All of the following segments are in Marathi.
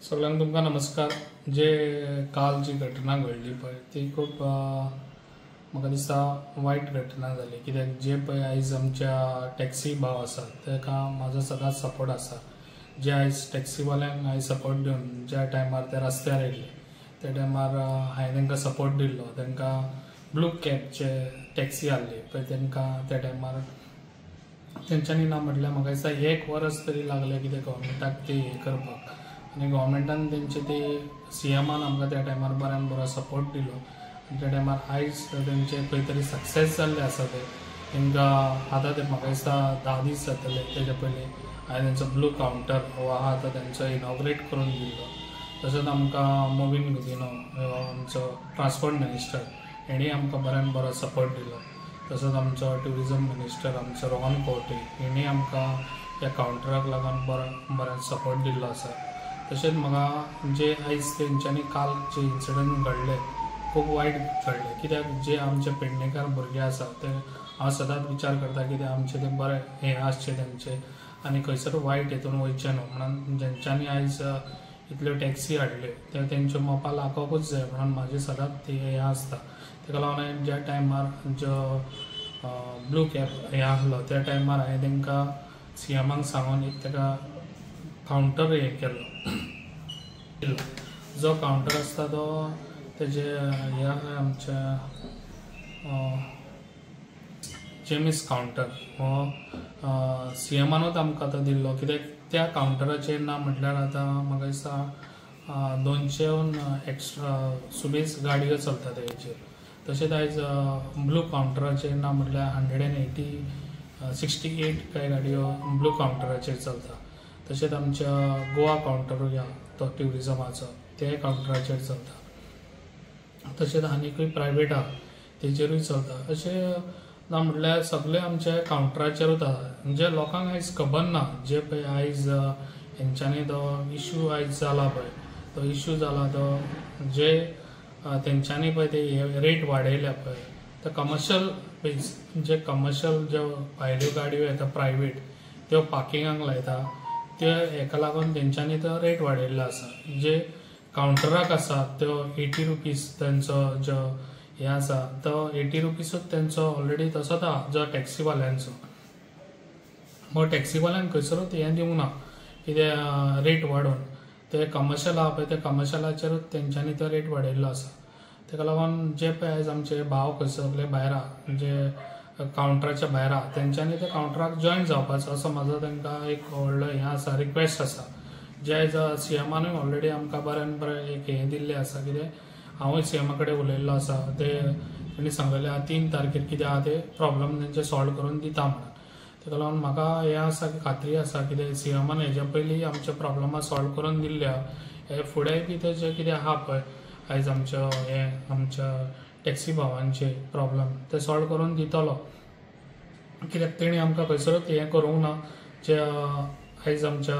सगळ्यांना तुमका नमस्कार। जे काल जी घटना घडली पळय ती खूप म्हाका दिसता वाईट घटना जाली, कित्याक जे पळय आयज आमच्या टॅक्सी भाव आसा ताका म्हाजो सदांच सपोर्ट आसा। जे आयज टॅक्सीवाल्यांक हांवें सपोर्ट दिवन ज्या टायमार ते रस्त्यार येयले त्या टायमार हांवें तांकां सपोर्ट दिल्लो, तांकां ब्लू कॅबचे टॅक्सी आहली पळय तांकां त्या टायमार तेंच्यांनी ना म्हटल्यार म्हाका दिसता 1 वर्स तरी लागलें कितें गव्हर्मेंटाक ते हे करपाक, आनी गव्हर्मेंटान तेंचे ते सीएमान आमकां त्या टायमार बऱ्यान बरो सपोर्ट दिलो। आनी त्या टायमार आयज तेंचे खंय तरी सक्सेस जाल्ले आसा ते तांकां आतां ते म्हाका दिसता 10 दीस जातले तेच्या पयलीं हांवें तेंचो ब्लू कावंटर हो आहा तो तेंचो इनॉग्रेट करून दिल्लो। तसोच आमकां मोविन गुदिनो आमचो ट्रान्सपोर्ट मिनिस्टर हेणी आमकां बऱ्यान बरो सपोर्ट दिलो। तसोच आमचो ट्युरिजम मिनिस्टर आमचो रोहन खंवटे हेणी आमकां ह्या कावंटराक लागून बरो सपोर्ट दिल्लो आसा। तशेंच म्हाका जे आयज तेंच्यांनी काल जे इन्सिडंट घडले खूब वायट घडले, कित्याक जे आमचे पेडणेकार भुरगे आसा ते हांव सदांच विचार करता की आमचे ते बरे हे आसचे तेंचे आनी खंयसर वायट हेतून वयचे न्हू म्हणून जेंच्यांनी आयज इतल्यो टॅक्सी हाडल्यो ते तेंच्यो मोपा लागोंकूच जाय म्हणून म्हाजे सदांच हे आसता। ताका लागून हांवें ज्या टायमार जो ब्लू कॅब हे आहलो त्या टायमार हांवें तांकां सीएमाक सांगून एक ताका कावंटर हे केल्लो। जो कावंटर आसता तो तेजे हे आमचे जेमिस कावंटर हो सीएमानूच आमकां तो दिल्लो, कित्याक त्या कावंटराचेर ना म्हटल्यार आतां म्हाका दिसता 200 एक्स्ट्रा सुबेज गाडयो चलता हेचेर। तशेंच आयज ब्लू कावंटराचेर ना म्हटल्यार 168 काय गाडयो ब्लू कावंटराचेर चलता। तशेंच आमच्या गोवा कावंटर तो ट्युरिजमाचो ते कावंटराचेर चलता। तशेंच आनीकूय प्रायवेट आहा तेचेरूय चलता। अशें ना म्हटल्यार सगळे आमचे कावंटराचेरूच आहा। जे लोकांक आयज खबर ना जे पळय आयज हेंच्यांनी तो इश्यू आयज जाला पळय तो इश्यू जाला तो जे तेंच्यांनी पळय ते रेट वाडयल्या पळय ते कमर्शियल बेज जे कमर्शियल ज्यो भायल्यो गाडयो येता प्रायवेट त्यो पार्किंगाक लायता ते हेका लागून तेंच्यांनी तो रेट वाडयल्लो आसा। जे कावंटराक आसा त्यो 80 रुपीज तेंचो जो हे आसा तो 80 रुपीजूच तेंचो ऑलरेडी तसोच आहा जो टॅक्सीवाल्यांचो। मग टॅक्सीवाल्यांक खंयसरूच हें दिवंक ना कितें रेट वाडोवन, ते कमर्शियल आहा पळय ते कमर्शियलाचेरूच तेंच्यांनी तो रेट वाडयल्लो आसा। ताका लागून जे पळय आयज आमचे भाव खंयसरले भायर आहा जे कावंटराच्या भायर आहा तेंच्यांनी त्या कावंटराक जॉयन जावपाचो असो म्हाजो तांकां एक व्हडलो हें आसा रिक्वेस्ट आसा। जे आयज सीएमानूय ऑलरेडी आमकां बऱ्यान बरें एक हें दिल्लें आसा, कितें हांवूय सीएमा कडेन उलयल्लो आसा, ते तेणी सांगलेलें आहा 3 तारखेर कितें आहा ते प्रॉब्लम तेंचे सॉल्व करून दिता म्हणून। ताका लागून म्हाका हें आसा की खात्री आसा कितें सीएमान हेज्या पयलीं आमचे प्रॉब्लमा सॉल्व करून दिल्ले आहा, हे फुडेंय बी तेजे कितें आहा पळय आयज आमच्या आमच्या टॅक्सी भावांचे प्रॉब्लम ते सॉल्व करून दितलो। कित्याक तेणी आमकां खंयसरूच हें करूंक ना जे आयज आमच्या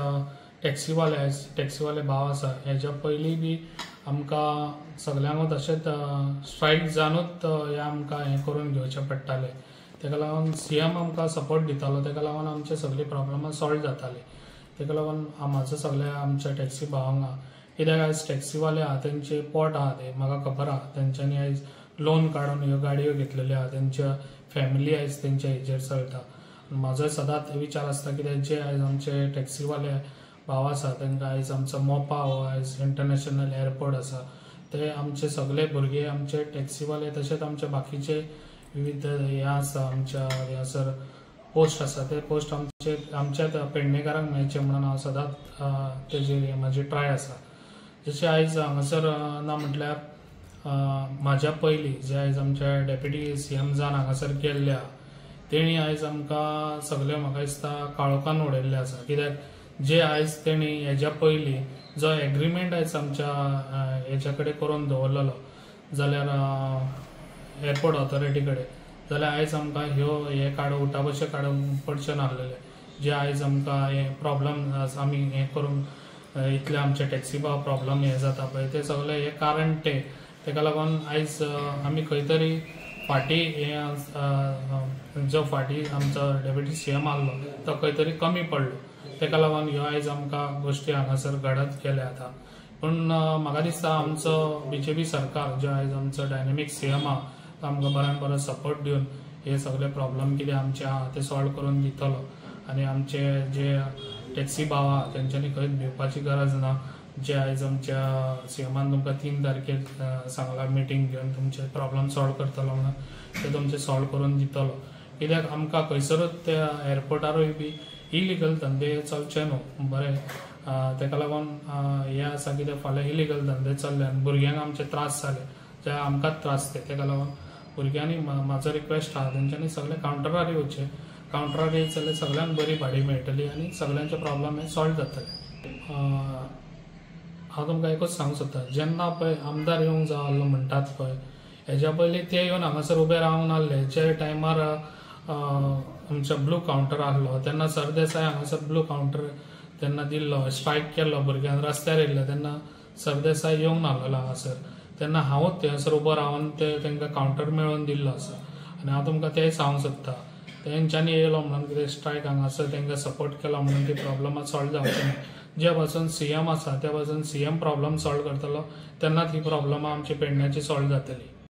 टॅक्सीवाले भाव आसा हेज्या पयलीं बी आमकां सगल्यांकूच अशेंच स्ट्रायक जावनूच हे आमकां हें करून घेवचें पडटालें। ताका लागून सीएम आमकां सपोर्ट दितालो, ताका लागून आमचे सगळी प्रॉब्लमां सॉल्व जाताली। ताका लागून म्हाजो सगळ्या आमच्या टॅक्सी भावांक आहा, कित्याक आयज टॅक्सीवाले आहा तेंचे पोट आहा ते म्हाका खबर आहा। तेंच्यांनी आयज लोन काडून ह्यो गाडयो घेतलेल्यो आहा, तेंच्या फॅमिली आयज तेंच्या हेजेर चलता। म्हाजो सदांच विचार आसता कित्याक जे आयज आमचे टॅक्सीवाले भाव आसा तांकां आयज आमचो मोपा हो आयज इंटरनॅशनल एअरपोर्ट आसा ते आमचे सगळे भुरगे आमचे टॅक्सीवाले तशेंच आमचे बाकीचे विविध हे आसा आमच्या ह्यासर पोस्ट आसा ते पोस्ट आमच्या पेडणेकारांक मेळचे म्हणून हांव सदांच तेजेर म्हाजी ट्राय आसा। जशें आयज हांगासर ना म्हटल्यार म्हाज्या पयलीं जे आयज आमचे डेप्युटी सीएम जावन हांगासर गेल्ले आहा तेणी आयज आमकां सगळे म्हाका दिसता काळोखान उडयल्ले आसा। कित्याक जे आयज तेणी हेज्या पयलीं जो एग्रीमेंट आयज आमच्या हेच्या कडेन करून दवरलेलो जाल्यार एअरपोर्ट ऑथॉरिटी कडेन, जाल्यार आयज आमकां हे उठाबशे काडूंक पडचे नासलेले। जे आयज आमकां हे प्रॉब्लम आमी हे करूंक इतले आमचे टॅक्सी भाव प्रॉब्लम हे जाता पळय ते सगळे हे कारण ते ताका लागून आयज आमी खंय तरी फाटीं जो फाटीं आमचो डेप्युटी सीएम आहलो तो खंय तरी कमी पडलो। ताका लागून ह्यो आयज आमकां गोश्टी हांगासर घडत गेल्या आतां. पूण म्हाका दिसता आमचो BJP सरकार जो आयज आमचो डायनेमीक CM आहा तो आमकां बऱ्यान बरो सपोर्ट दिवन हे सगळे प्रॉब्लेम कितें आमचे आहा ते सॉल्व करून दितलो. आनी आमचे जे टॅक्सी भाव आहा तेंच्यांनी खंयच भिवपाची गरज ना. जे आयज आमच्या CMन तुमकां 3 तारखेक सांगला मिटींग घेवन तुमचे प्रॉब्लेम सॉल्व करतलो म्हणून ते तुमचे सॉल्व करून दितलो. कित्याक आमकां खंयसरूच त्या एअरपोर्टारूय बी इलिगल धंदे चलचे न्हू बरें. ताका लागून हे आसा कितें फाल्यां इलिगल धंदे चल्ले आनी भुरग्यांक आमचे त्रास जाले जे आमकांच त्रास ते. ताका लागून भुरग्यांनी म्हाजो रिक्वेस्ट आहा तेंच्यांनी सगळे कावंटरार येवचे. कावंटरार येयत जाल्यार सगळ्यांक बरी भाडी मेळटली आनी सगळ्यांचे प्रॉब्लेम हे सॉल्व जातले. हांव तुमकां एकूच सांगूंक सोदता, जेन्ना पळय आमदार येवंक जाय आसलो म्हणटात पळय हेज्या पयलीं ते येवन हांगासर उबे रावंक नासले. जे टायमार आमच्या ब्लू कावंटर आसलो तेन्ना सरदेसाय हांगासर ब्लू कावंटर तेन्ना दिल्लो, स्ट्रायक केल्लो, भुरग्यांक रस्त्यार येयल्ले तेन्ना सरदेसाय येवंक नासलो हांगासर. तेन्ना हांवूच थंयसर उबो रावन तेंकां कावंटर मेळोवन दिल्लो आसा. आनी हांव तुमकां तेंय सांगूंक सोदता तेंच्यांनी येयलो म्हणून कितें स्ट्रायक हांगासर तेंकां सपोर्ट केलो म्हणून ती प्रॉब्लमां सॉल्व जावची ना. जे पासून CM आसा त्या पासून CM प्रॉब्लेम सॉल्व करतलो तेन्नाच ही प्रॉब्लमां आमची पेडण्याची सॉल्व जातली.